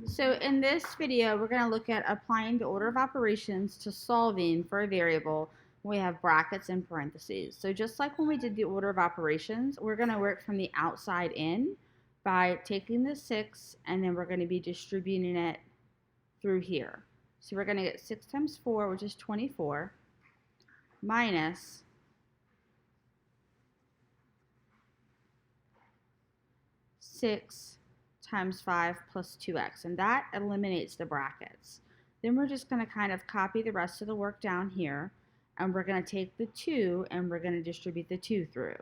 So in this video, we're going to look at applying the order of operations to solving for a variable when we have brackets and parentheses. So just like when we did the order of operations, we're going to work from the outside in by taking the 6 and then we're going to be distributing it through here. So we're going to get 6 times 4, which is 24, minus 6 times 5 plus 2x, and that eliminates the brackets. Then we're just going to kind of copy the rest of the work down here, and we're going to take the 2 and we're going to distribute the 2 through.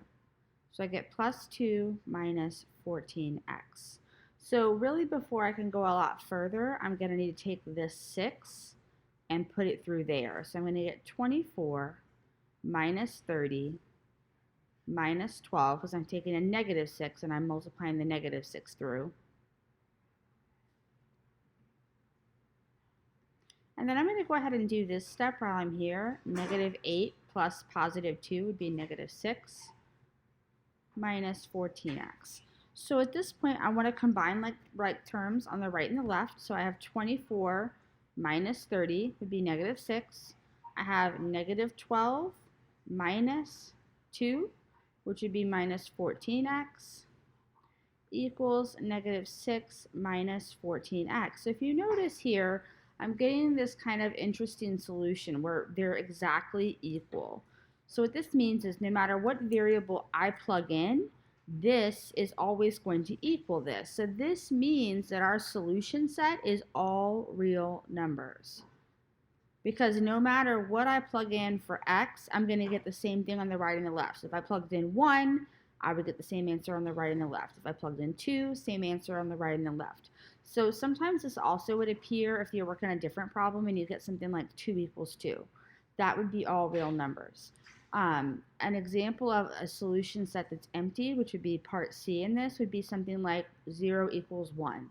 So I get plus 2 minus 14x. So really before I can go a lot further, I'm going to need to take this 6 and put it through there. So I'm going to get 24 minus 30 minus 12, because I'm taking a negative 6 and I'm multiplying the negative 6 through. And then I'm going to go ahead and do this step while I'm here. Negative 8 plus positive 2 would be negative 6 minus 14x. So at this point, I want to combine like terms on the right and the left. So I have 24 minus 30 would be negative 6. I have negative 12 minus 2, which would be minus 14x, equals negative 6 minus 14x. So if you notice here, I'm getting this kind of interesting solution where they're exactly equal. So what this means is no matter what variable I plug in, this is always going to equal this. So this means that our solution set is all real numbers. Because no matter what I plug in for x, I'm going to get the same thing on the right and the left. So if I plugged in 1, I would get the same answer on the right and the left. If I plugged in 2, same answer on the right and the left. So sometimes this also would appear if you're working on a different problem and you get something like 2 equals 2. That would be all real numbers. An example of a solution set that's empty, which would be part C in this, would be something like 0 equals 1.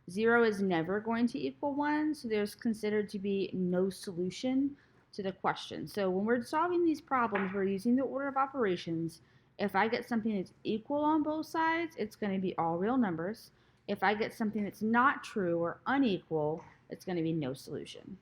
0 is never going to equal 1, so there's considered to be no solution to the question. So when we're solving these problems, we're using the order of operations. If I get something that's equal on both sides, it's going to be all real numbers. If I get something that's not true or unequal, it's going to be no solution.